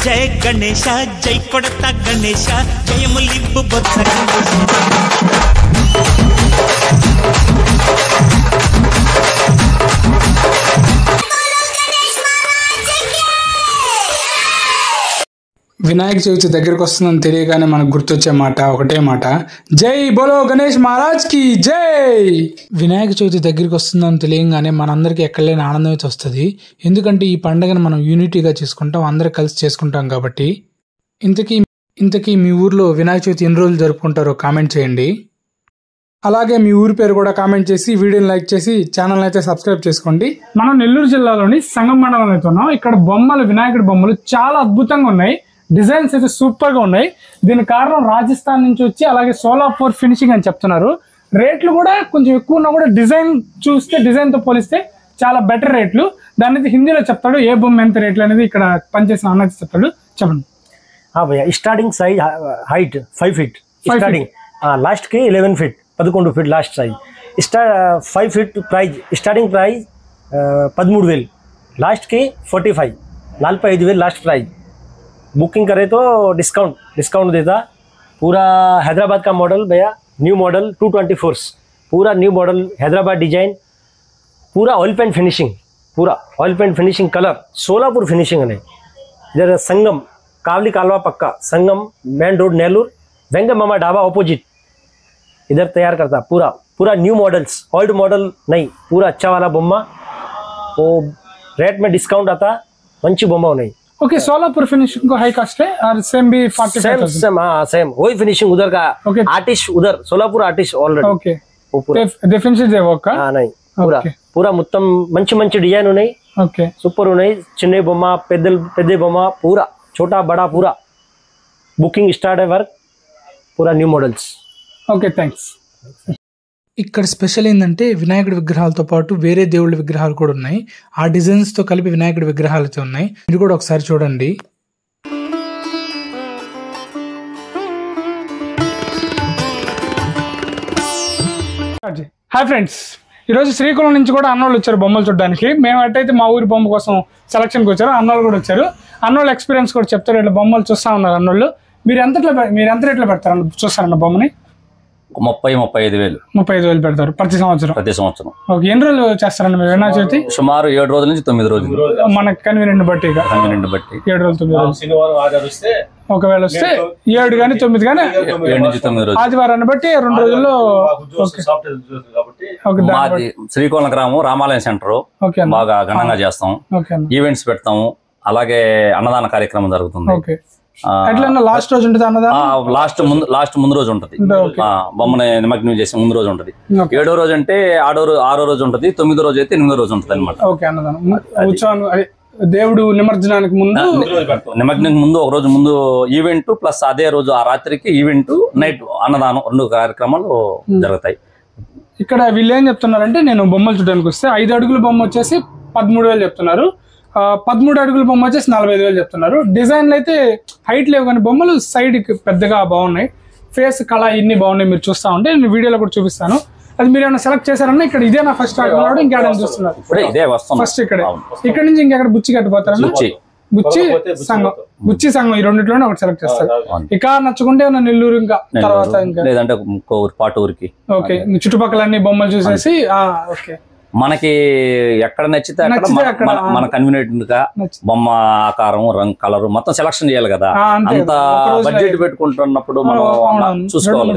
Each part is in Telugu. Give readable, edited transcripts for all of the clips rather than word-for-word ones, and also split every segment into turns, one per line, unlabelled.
జయ గణేశ జై కొడత గణేశ జయములింపు బొత్స గణేశ.
వినాయక చవితి దగ్గరకు వస్తుందని తెలియగానే మనకు గుర్తొచ్చే మాట ఒకటే మాట, జై బోలో గణేష్ మహారాజ్ కి జై. వినాయక చవితి దగ్గరికి వస్తుందని తెలియగానే మనందరికీ ఎక్కడలేని ఆనందం అయితే వస్తుంది. ఎందుకంటే ఈ పండుగను మనం యూనిటీగా చేసుకుంటాం, అందరూ కలిసి చేసుకుంటాం కాబట్టి. ఇంతకీ మీ ఊర్లో వినాయక చవితి ఎన్ని రోజులు జరుపుకుంటారో కామెంట్ చేయండి. అలాగే మీ ఊరి పేరు కూడా కామెంట్ చేసి వీడియోని లైక్ చేసి ఛానల్ అయితే సబ్స్క్రైబ్ చేసుకోండి. మనం నెల్లూరు జిల్లాలోని సంగం మండలం అయితే ఉన్నాం. ఇక్కడ బొమ్మలు, వినాయకుడి బొమ్మలు చాలా అద్భుతంగా ఉన్నాయి. డిజైన్స్ అయితే సూపర్ గా ఉన్నాయి. దీనికి కారణం రాజస్థాన్ నుంచి వచ్చి అలాగే సోలాపూర్ ఫినిషింగ్ అని చెప్తున్నారు. రేట్లు కూడా కొంచెం ఎక్కువ ఉన్నా కూడా డిజైన్ చూస్తే, డిజైన్ తో పోలిస్తే చాలా బెటర్ రేట్లు. దాని అయితే హిందీలో చెప్తాడు, ఏ బొమ్మ ఎంత రేట్లు అనేది ఇక్కడ పనిచేసిన అన్న చెప్తాడు. చెప్పండి.
భయ్యా starting size height 5 feet starting, last కి 11 feet 11 feet last size. 5 feet price, starting price 13,000, last के 45, 45,000 लास्ट प्राइस. बुकिंग करे तो डिस्काउंट देता. पूरा हैदराबाद का मॉडल भैया, न्यू मॉडल 224, पूरा न्यू मॉडल हैदराबाद डिजाइन, पूरा ऑयल पेंट फिनिशिंग, पूरा oil paint finishing colour, Solapur finishing है. इधर संगम कावली कालवा पक्का, Sangam main road Nellore, Venkat Mama dhaba opposite, इधर तैयार करता. पूरा न्यू मॉडल्स, ओल्ड मॉडल नहीं, पूरा अच्छा वाला बोम्मा. वो रेट में डिस्काउंट आता, मंची बोम्मा नहीं.
ओके, सोलापुर फिनिशिंग को हाई कास्ट है और सेम भी 45,000.
सेम हाँ सेम वही फिनिशिंग उधर का.
ओके,
आर्टिस्ट उधर सोलापुर आर्टिस्ट ऑलरेडी.
ओके, वो पूरा डिफरेंस है वो का.
हाँ नहीं, पूरा మొత్తం మంచి డిజైన్ ఉన్నాయి.
ఓకే,
సూపర్ ఉన్నాయి. చిన్న బొమ్మ, పెద్ద బొమ్మ, పూరా छोटा बड़ा पूरा बुकिंग स्टार्ट है वर्क, पूरा न्यू मॉडल्स.
Okay, thanks. ఇక్కడ స్పెషల్ ఏంటంటే వినాయకుడి విగ్రహాలతో పాటు వేరే దేవుళ్ళ విగ్రహాలు కూడా ఉన్నాయి. ఆ డిజైన్స్ తో కలిపి వినాయకుడి విగ్రహాలు అయితే ఉన్నాయి. మీరు కూడా ఒకసారి చూడండి. హాయ్ ఫ్రెండ్స్, ఈరోజు శ్రీకుళం నుంచి కూడా అన్నోళ్ళు వచ్చారు బొమ్మలు చూడడానికి. మేము అట్టయితే మా ఊరి బొమ్మ కోసం సెలక్షన్కి వచ్చారు, అన్నోళ్ళు కూడా వచ్చారు. అన్నోళ్ళు ఎక్స్పీరియన్స్ కూడా చెప్తారు. ఇట్లా బొమ్మలు చూస్తా ఉన్నారు అన్నోళ్ళు. మీరు ఎంత రేట్లో పెడతారు చూస్తారన్న బొమ్మని?
35,000
పెడతారు ప్రతి సంవత్సరం. ఓకే, ఎన్ని రోజులు చేస్తారండి మీరు వినాయక చవితి?
సుమారు 7 రోజుల నుంచి 9 రోజులు,
మనకి కన్వీనియంట్ బట్టి 7 రోజులు 9 రోజులు. ఒకవేళ వస్తే 7 కానీ 9 కానీ
7 నుంచి 9 రోజులు.
ఆదివారాన్ని బట్టి 2 రోజుల్లో.
మాది శ్రీకోణ గ్రామం, రామాలయం సెంటర్. బాగా ఘనంగా చేస్తాం, ఈవెంట్స్ పెడతాము. అలాగే అన్నదాన కార్యక్రమం జరుగుతుంది.
లాస్ట్ రోజు ఉంటుంది అన్నదానం.
లాస్ట్ ముందు రోజు ఉంటది. బొమ్మని నిమగ్నం చేసి ముందు రోజు ఉంటది. 7వ రోజు అంటే 6వ రోజు ఉంటది. 9వ రోజు అయితే 8వ రోజు ఉంటది అనమాట.
దేవుడు నిమజ్జనానికి ముందు,
నిమగ్నానికి ముందు ఒక రోజు ముందు ఈవెంట్, ప్లస్ అదే రోజు ఆ రాత్రికి ఈవెంట్, నైట్ అన్నదానం, 2 కార్యక్రమాలు జరుగుతాయి.
ఇక్కడ వీళ్ళు ఏం చెప్తున్నారంటే, నేను బొమ్మలు చూడడానికి వస్తే 5 అడుగుల బొమ్మ వచ్చేసి 13,000 చెప్తున్నారు. 13 అడుగుల బొమ్మ వచ్చేసి 45,000 చెప్తున్నారు. డిజైన్లు అయితే హైట్ లేవు కానీ బొమ్మలు సైడ్ పెద్దగా బాగున్నాయి. ఫేస్ కళ ఇన్ని బాగున్నాయి. మీరు చూస్తా ఉంటే నేను వీడియోలో కూడా చూపిస్తాను. అది మీరు ఏమైనా సెలెక్ట్ చేశారన్నా? ఇక్కడ ఇదే నా ఫస్ట్ ఆడుతున్నాడు, ఇంకేమైనా చూస్తున్నారు? ఫస్ట్ ఇక్కడ నుంచి ఇంకెక్కడ బుచ్చి కట్టిపోతారన్నా? బుచ్చి సంఘం ఈ రెండిట్లోనే ఒకటి సెలెక్ట్ చేస్తారు. ఇక నచ్చుకుంటే నెల్లూరు, ఇంకా తర్వాత ఇంకా
లేదంటే పాటూరికి.
ఓకే, చుట్టుపక్కల అన్ని బొమ్మలు చూసేసి ఓకే,
మనకి ఎక్కడ నచ్చితే అక్కడ మన కన్వీనియంట్ గా బొమ్మ ఆకారం, రంగు, కలర్ మొత్తం సెలక్షన్ చేయాలి కదా. అంత బడ్జెట్ పెట్టుకుంటున్నప్పుడు మనం చూసుకోవాలి.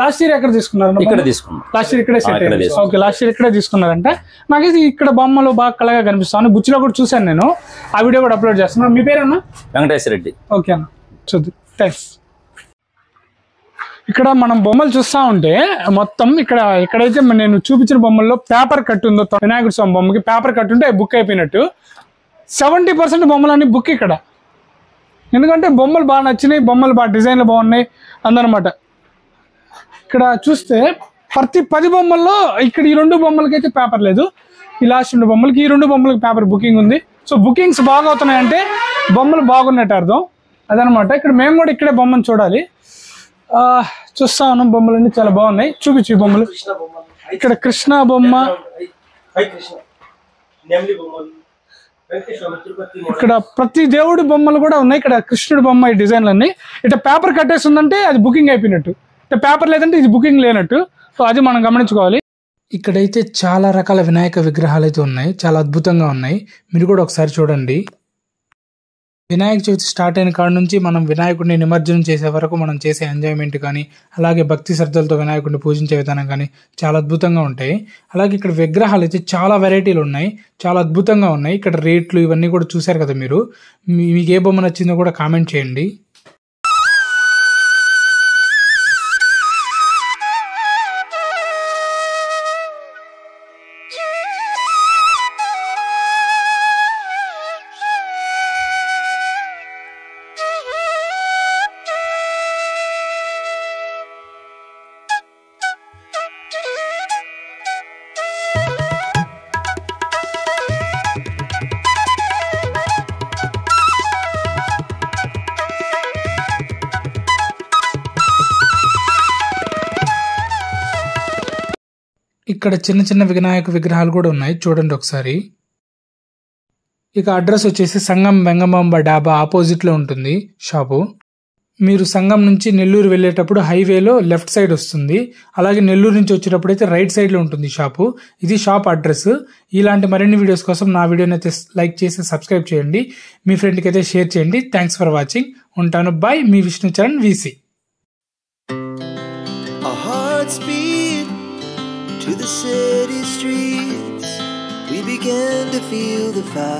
లాస్ట్ ఇయర్ ఎక్కడ తీసుకున్నారు?
ఇక్కడ తీసుకున్నాం.
లాస్ట్ ఇయర్ ఇక్కడే సెట్ అయ్యింది. ఓకే, లాస్ట్ ఇయర్ ఇక్కడే తీసుకున్నారంటే నాకైతే ఇక్కడ బొమ్మలు బాగా కళగా కనిపిస్తాను. బుచ్చిలో కూడా చూసాను నేను, ఆ వీడియో కూడా అప్లోడ్ చేస్తున్నాను. మీ పేరన్నా?
వెంకటేశ్వర రెడ్డి.
ఓకే అన్న, చూద్దాం. థ్యాంక్స్. ఇక్కడ మనం బొమ్మలు చూస్తా ఉంటే మొత్తం ఇక్కడైతే నేను చూపించిన బొమ్మల్లో పేపర్ కట్ ఉందో, వినాయకుడి స్వామి బొమ్మకి పేపర్ కట్ ఉంటే బుక్ అయిపోయినట్టు. 70% బొమ్మలన్నీ బుక్ ఇక్కడ. ఎందుకంటే బొమ్మలు బాగా నచ్చినాయి, బొమ్మలు బాగా డిజైన్లు బాగున్నాయి అందనమాట. ఇక్కడ చూస్తే ప్రతి 10 బొమ్మల్లో ఇక్కడ ఈ 2 బొమ్మలకైతే పేపర్ లేదు. ఈ లాస్ట్ 2 బొమ్మలకి, ఈ 2 బొమ్మలకి పేపర్ బుకింగ్ ఉంది. సో బుకింగ్స్ బాగా అవుతున్నాయంటే బొమ్మలు బాగున్నట్టు అర్థం. అదనమాట. ఇక్కడ మేము కూడా ఇక్కడే బొమ్మను చూడాలి. చూస్తా ఉన్నాం, బొమ్మలన్నీ చాలా బాగున్నాయి. చూపించు బొమ్మలు. ఇక్కడ కృష్ణ బొమ్మ, ఇక్కడ ప్రతి దేవుడి బొమ్మలు కూడా ఉన్నాయి. ఇక్కడ కృష్ణుడి బొమ్మ ఈ డిజైన్లన్నీ ఇట్లా పేపర్ కట్టేసి ఉందంటే అది బుకింగ్ అయిపోయినట్టు, ఇట్లా పేపర్ లేదంటే ఇది బుకింగ్ లేనట్టు. సో అది మనం గమనించుకోవాలి. ఇక్కడైతే చాలా రకాల వినాయక విగ్రహాలు అయితే ఉన్నాయి, చాలా అద్భుతంగా ఉన్నాయి. మీరు కూడా ఒకసారి చూడండి. వినాయక చవితి స్టార్ట్ అయిన కాడ నుంచి మనం వినాయకుడిని నిమజ్జనం చేసే వరకు మనం చేసే ఎంజాయ్మెంట్ కానీ, అలాగే భక్తి శ్రద్ధలతో వినాయకుడిని పూజించే విధానం కానీ చాలా అద్భుతంగా ఉంటాయి. అలాగే ఇక్కడ విగ్రహాలు అయితే చాలా వెరైటీలు ఉన్నాయి, చాలా అద్భుతంగా ఉన్నాయి. ఇక్కడ రేట్లు ఇవన్నీ కూడా చూశారు కదా మీరు. మీకు ఏ బొమ్మ నచ్చిందో కూడా కామెంట్ చేయండి. ఇక్కడ చిన్న చిన్న వినాయక విగ్రహాలు కూడా ఉన్నాయి, చూడండి ఒకసారి. ఇక అడ్రస్ వచ్చేసి సంగం వెంగమాంబ డాబా ఆపోజిట్ లో ఉంటుంది షాపు. మీరు సంగం నుంచి నెల్లూరు వెళ్ళేటప్పుడు హైవేలో లెఫ్ట్ సైడ్ వస్తుంది. అలాగే నెల్లూరు నుంచి వచ్చేటప్పుడు అయితే రైట్ సైడ్ లో ఉంటుంది షాపు. ఇది షాప్ అడ్రస్. ఇలాంటి మరిన్ని వీడియోస్ కోసం నా వీడియోని అయితే లైక్ చేసి సబ్స్క్రైబ్ చేయండి, మీ ఫ్రెండ్కి అయితే షేర్ చేయండి. Thanks for watching. ఉంటాను, బాయ్. మీ Vishnucharan VC.
To the city streets, we began to feel the fire.